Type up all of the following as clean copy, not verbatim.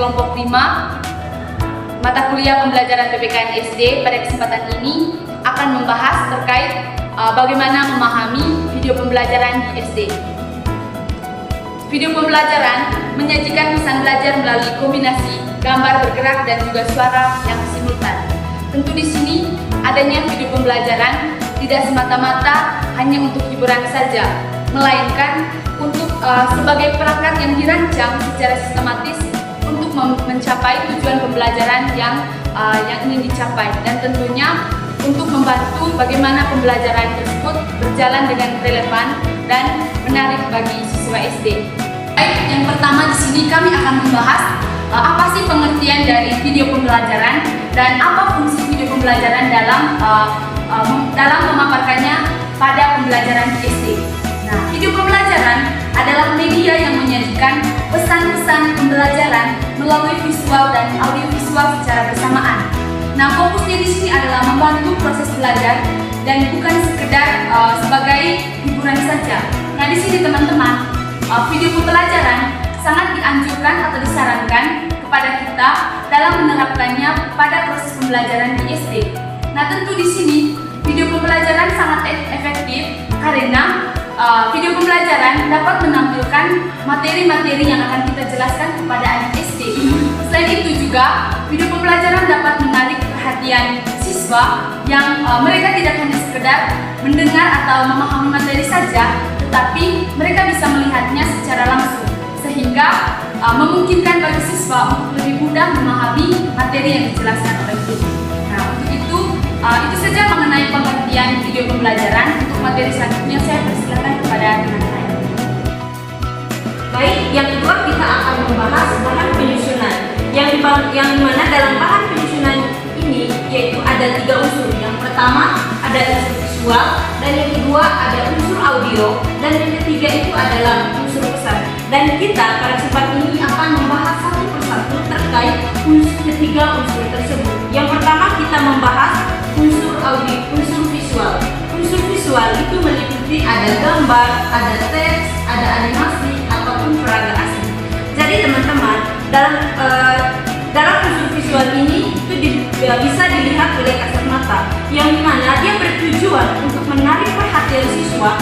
kelompok 5 mata kuliah pembelajaran PPKN SD. Pada kesempatan ini akan membahas terkait bagaimana memahami video pembelajaran di SD. Video pembelajaran menyajikan pesan belajar melalui kombinasi gambar bergerak dan juga suara yang simultan. Tentu di sini adanya video pembelajaran tidak semata-mata hanya untuk hiburan saja, melainkan untuk sebagai perangkat yang dirancang secara sistematis untuk mencapai tujuan pembelajaran yang ingin dicapai, dan tentunya untuk membantu bagaimana pembelajaran tersebut berjalan dengan relevan dan menarik bagi siswa SD. Baik, yang pertama di sini kami akan membahas apa sih pengertian dari video pembelajaran dan apa fungsi video pembelajaran dalam memaparkannya pada pembelajaran di SD. Nah, video pembelajaran adalah media yang menyajikan pesan-pesan pembelajaran melalui visual dan audiovisual secara bersamaan. Nah, fokusnya di sini adalah membantu proses belajar dan bukan sekedar sebagai hiburan saja. Nah, di sini teman-teman, video pembelajaran sangat dianjurkan atau disarankan kepada kita dalam menerapkannya pada proses pembelajaran di SD. Nah, tentu di sini video pembelajaran sangat efektif karena video pembelajaran dapat menampilkan materi-materi yang akan kita jelaskan kepada anak SD. Selain itu juga, video pembelajaran dapat menarik perhatian siswa yang mereka tidak hanya sekedar mendengar atau memahami materi saja, tetapi mereka bisa melihatnya secara langsung, sehingga memungkinkan bagi siswa untuk lebih mudah memahami materi yang dijelaskan oleh guru. Nah, untuk itu saja mengenai pengertian video pembelajaran. Untuk materi selanjutnya saya persilakan kepada teman saya. Baik, yang kedua kita akan membahas bahan penyusunan. Yang mana dalam bahan penyusunan ini yaitu ada 3 unsur. Yang pertama ada unsur visual, dan yang kedua ada unsur audio, dan yang ketiga itu adalah unsur pesan. Dan kita pada kesempatan ini akan membahas satu persatu terkait ketiga unsur tersebut. Yang pertama kita membahas unsur audio, unsur visual. Unsur visual itu meliputi ada gambar, ada teks, ada animasi ataupun peraga asli. Jadi teman-teman, dalam unsur visual ini itu bisa dilihat oleh kasat mata, yang dimana dia bertujuan untuk menarik perhatian siswa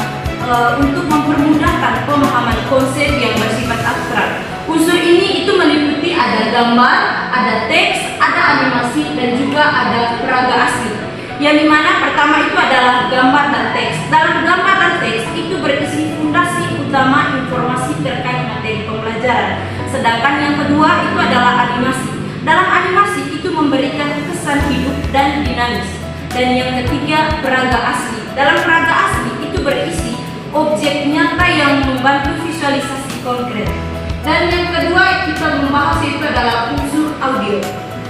untuk mempermudahkan pemahaman konsep yang bersifat abstrak. Unsur ini itu meliputi ada gambar, ada teks, ada animasi, dan juga ada peraga asli. Yang dimana pertama itu adalah gambar dan teks. Dalam gambar dan teks itu berisi fondasi utama informasi terkait materi pembelajaran. Sedangkan yang kedua itu adalah animasi. Dalam animasi itu memberikan kesan hidup dan dinamis. Dan yang ketiga peraga asli. Dalam peraga asli itu berisi objek nyata yang membantu visualisasi konkret. Dan yang kedua kita membahas itu adalah unsur audio.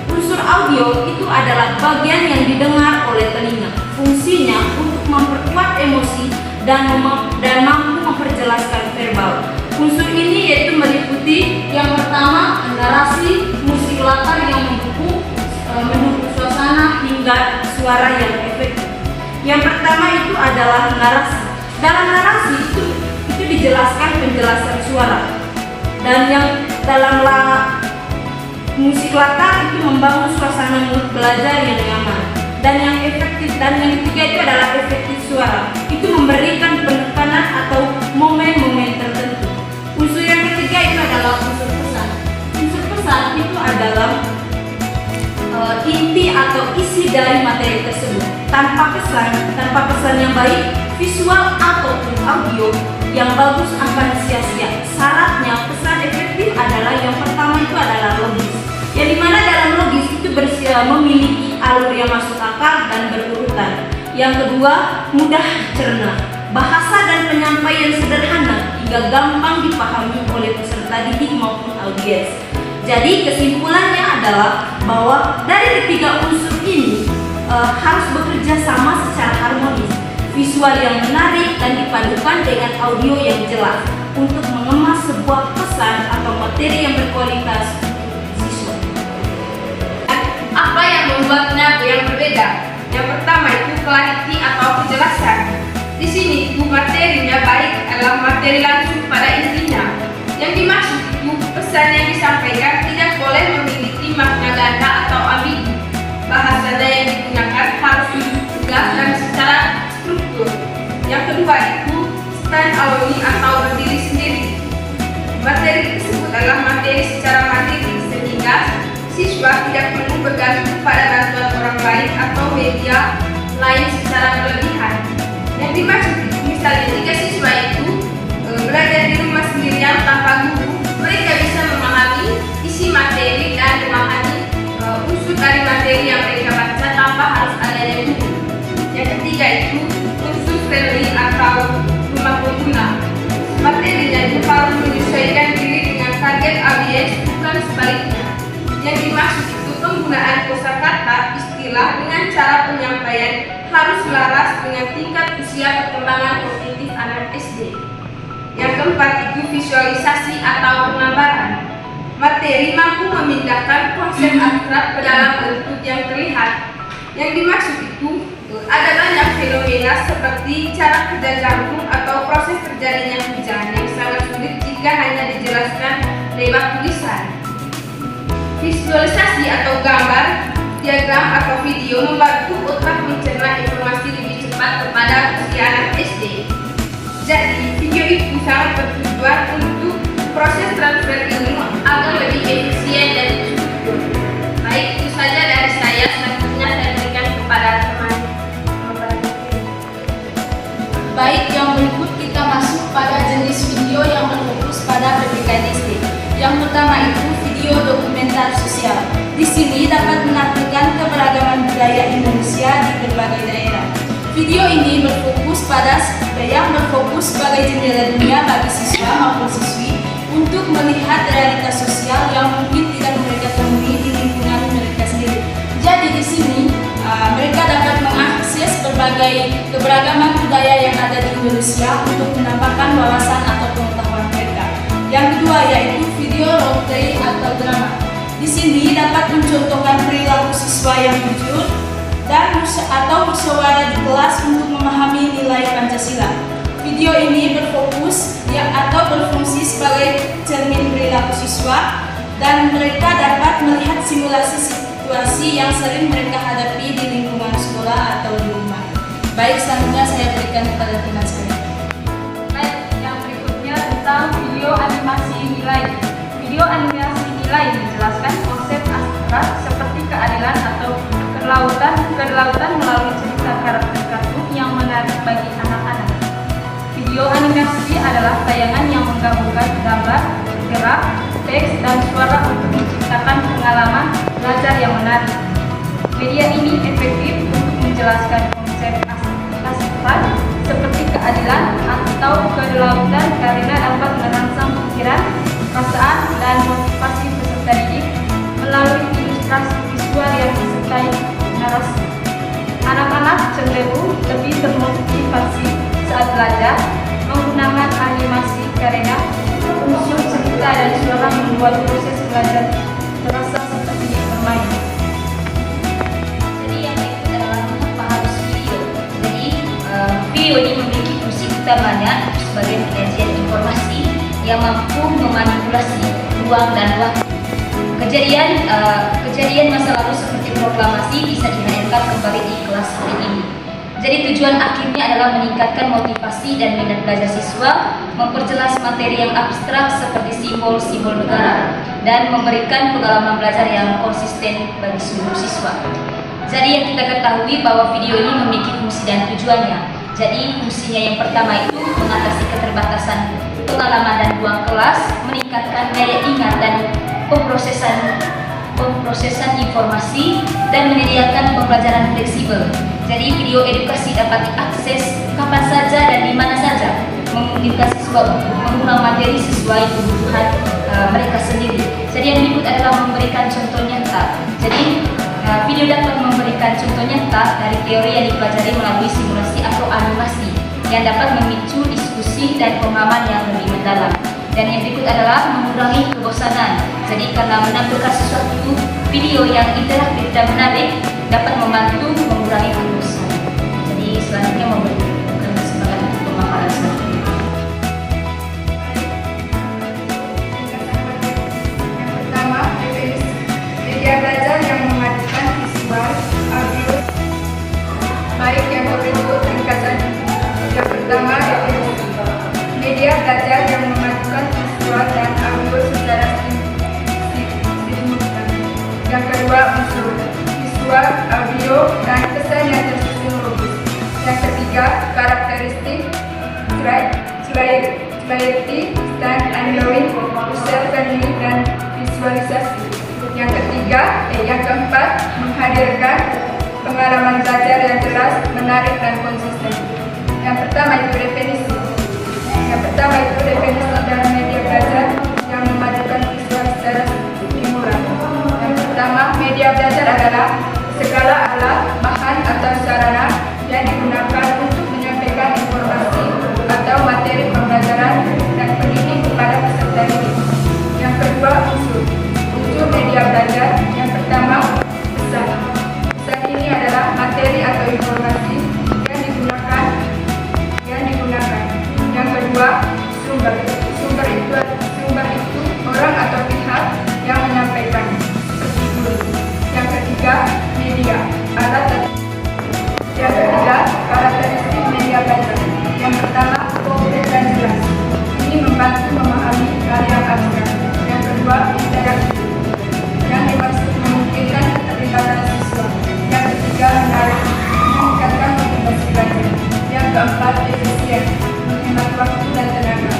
Unsur audio itu adalah bagian yang didengar oleh telinga. Fungsinya untuk memperkuat emosi dan mampu memperjelaskan verbal. Unsur ini yaitu meliputi yang pertama narasi, musik latar yang mendukung suasana hingga suara yang efektif. Yang pertama itu adalah narasi. Dalam narasi itu dijelaskan penjelasan suara, dan yang dalam musik latar itu membangun suasana belajar yang nyaman, dan yang efektif. Dan yang ketiga itu adalah efektif suara, itu memberikan penekanan atau momen-momen tertentu. Unsur yang ketiga itu adalah unsur pesan. Unsur pesan itu adalah inti atau isi dari materi tersebut. Tanpa pesan yang baik, visual ataupun audio yang bagus akan sia-sia. Syaratnya pesan efektif adalah yang pertama itu adalah logis, yang dimana dalam logis itu memiliki alur yang masuk akal dan berurutan. Yang kedua, mudah dicerna, bahasa dan penyampaian sederhana hingga gampang dipahami oleh peserta didik maupun audiens. Jadi kesimpulannya adalah bahwa dari ketiga unsur ini harus bekerja sama secara harmonis. Visual yang menarik dan dipadukan dengan audio yang jelas untuk mengemas sebuah pesan atau materi yang berkualitas untuk siswa. Apa yang membuatnya yang berbeda? Yang pertama itu clarity atau kejelasan. Di sini materinya baik adalah materi langsung pada intinya. Yang dimaksud itu pesan yang disampaikan tidak boleh boleh memiliki makna ganda atau ambigu. Bahasa daya yang digunakan harus tegas dan secara struktur. Yang kedua itu stand alone atau berdiri sendiri. Materi tersebut adalah materi secara mandiri sehingga siswa tidak perlu bergantung pada bantuan orang lain atau media lain secara berlebihan. Yang dimaksud itu misalnya jika siswa itu belajar di rumah sendirian tanpa guru, mereka bisa memahami isi materi dan memahami unsur dari materi yang mereka baca tanpa harus adanya guru. Yang ketiga itu unsur friendly atau rumah pengguna. Materinya itu harus menyesuaikan diri dengan target audiens, bukan sebaliknya. Yang dimaksud itu penggunaan kosakata istilah dengan cara penyampaian harus selaras dengan tingkat usia perkembangan kognitif anak SD. Yang keempat itu visualisasi atau penggambaran. Materi mampu memindahkan konsep abstrak ke dalam bentuk yang terlihat. Yang dimaksud itu ada banyak fenomena seperti cara kerja jantung atau proses terjadinya hujan yang sangat sulit jika hanya dijelaskan lewat tulisan. Visualisasi atau gambar, diagram atau video membantu otak mencerna informasi lebih cepat kepada usia anak SD. Jadi, video itu sangat bertujuan untuk proses transfer ilmu agar lebih efisien dan struktur. Baik, itu saja dari saya. Selanjutnya saya berikan kepada teman. Baik, yang berikut kita masuk pada jenis video yang berfokus pada PPKN SD. Yang pertama itu video dokumenter sosial. Di sini dapat menampilkan keberagaman budaya Indonesia di berbagai daerah. Video ini berfokus sebagai jendela dunia bagi siswa maupun siswi untuk melihat realitas sosial yang mungkin tidak mereka temui di lingkungan mereka sendiri. Jadi di sini mereka dapat mengakses berbagai keberagaman budaya yang ada di Indonesia untuk menambahkan wawasan atau pengetahuan mereka. Yang kedua yaitu video roleplay atau drama. Di sini dapat mencontohkan perilaku siswa yang jujur dan atau musyawarah di kelas untuk memahami nilai Pancasila. Video ini berfungsi sebagai cermin perilaku siswa dan mereka dapat melihat simulasi situasi yang sering mereka hadapi di lingkungan sekolah atau di rumah. Baik, selanjutnya saya berikan kepada teman saya. Baik, yang berikutnya tentang video animasi nilai. Video animasi nilai menjelaskan konsep abstrak seperti keadilan atau kedaulatan melalui cerita karakter kartun yang menarik bagi anak-anak. Video animasi adalah tayangan yang menggabungkan gambar, gerak, teks, dan suara untuk menciptakan pengalaman belajar yang menarik. Media ini efektif untuk menjelaskan konsep abstrak seperti keadilan atau kedaulatan karena dapat merangsang pikiran, perasaan, dan motivasi peserta didik melalui ilustrasi visual yang disertai narasi. Anak-anak cenderung lebih termotivasi saat belajar menggunakan animasi karena unsur cerita dan suara membuat proses belajar terasa seperti bermain. Jadi yang berikut adalah mengapa harus video. Jadi video ini memiliki fungsi utamanya sebagai penyajian informasi yang mampu memanipulasi ruang dan waktu. Kejadian masa lalu seperti proklamasi bisa dihadirkan kembali di kelas hari ini. Jadi tujuan akhirnya adalah meningkatkan motivasi dan minat belajar siswa, memperjelas materi yang abstrak seperti simbol-simbol negara, dan memberikan pengalaman belajar yang konsisten bagi seluruh siswa. Jadi yang kita ketahui bahwa video ini memiliki fungsi dan tujuannya. Jadi fungsinya yang pertama itu mengatasi keterbatasan pengalaman dan ruang kelas, meningkatkan daya ingat dan pemrosesan informasi, dan menyediakan pembelajaran fleksibel. Jadi video edukasi dapat diakses kapan saja dan di mana saja, memungkinkan siswa untuk mengulang materi sesuai kebutuhan mereka sendiri. Jadi yang berikut adalah memberikan contoh nyata. Jadi video dapat memberikan contoh nyata dari teori yang dipelajari melalui simulasi atau animasi yang dapat memicu diskusi dan pemahaman yang lebih mendalam. Dan yang berikut adalah mengurangi kebosanan. Jadi karena menampilkan sesuatu video yang interaktif dan menarik dapat membantu mengurangi kebosanan. Jadi selanjutnya memberikan kesempatan untuk pemaparan selanjutnya. Yang pertama, definisi clarity, stand and knowing, user friendly dan visualisasi. Yang keempat, menghadirkan pengalaman belajar yang jelas, menarik dan konsisten. Yang pertama itu definisi dalam media belajar yang memadukan visual secara stimulan. Yang pertama, media belajar adalah segala alat, bahan atau sarana yang digunakan untuk menyampaikan informasi atau materi pembelajaran dan pendidik kepada peserta didik. Yang kedua, unsur media belajar. Yang pertama, pesan. Pesan ini adalah materi atau informasi yang digunakan. Yang kedua, sumber itu orang atau pihak yang menyampaikan, seperti guru. Yang ketiga, media, alat. Yang ketiga, karakteristik media belajar. Yang pertama, konkret dan jelas. Ini membantu memahami hal yang abstrak. Yang kedua, interaktif. Yang dimaksud memungkinkan keterlibatan siswa. Yang ketiga, menarik, meningkatkan motivasi belajar. Yang keempat, efisien, menghemat waktu dan tenaga.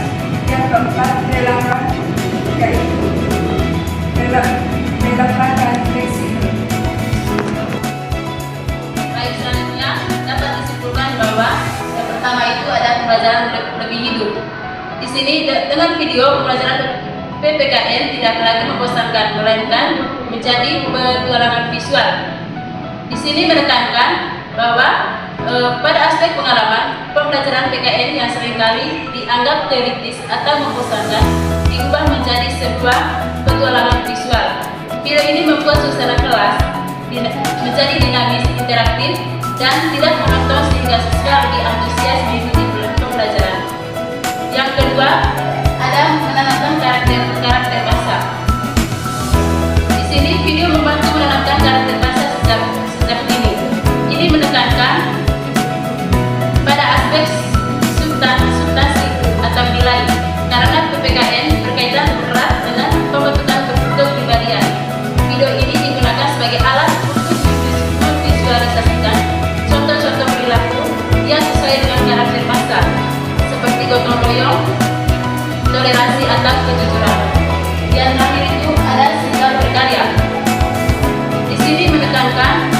Yang keempat, relevan, yaitu relevan dan fleksibel. Baik, selanjutnya dapat disimpulkan bahwa yang pertama itu ada pembelajaran lebih hidup. Di sini dengan video pembelajaran PPKN tidak lagi membosankan, melainkan menjadi petualangan visual. Di sini menekankan bahwa pada aspek pengalaman, pembelajaran PKN yang seringkali dianggap teoritis atau membosankan diubah menjadi sebuah petualangan visual. Video ini membuat suasana kelas menjadi dinamis, interaktif, dan tidak monoton sehingga siswa lebih antusias mengikuti pembelajaran. Yang kedua, ada menanamkan karakter bahasa. Di sini video membantu menanamkan karakter bahasa sejak dini. Ini menekankan pada aspek substansi atau nilai, karena PPKN berkaitan erat dengan pembentukan kepribadian. Video ini digunakan sebagai alat untuk memvisualisasikan contoh-contoh perilaku yang sesuai dengan karakter bahasa, seperti gotong royong, toleransi atau kejujuran. Yang terakhir itu ada sikap berkarya. Di sini menekankan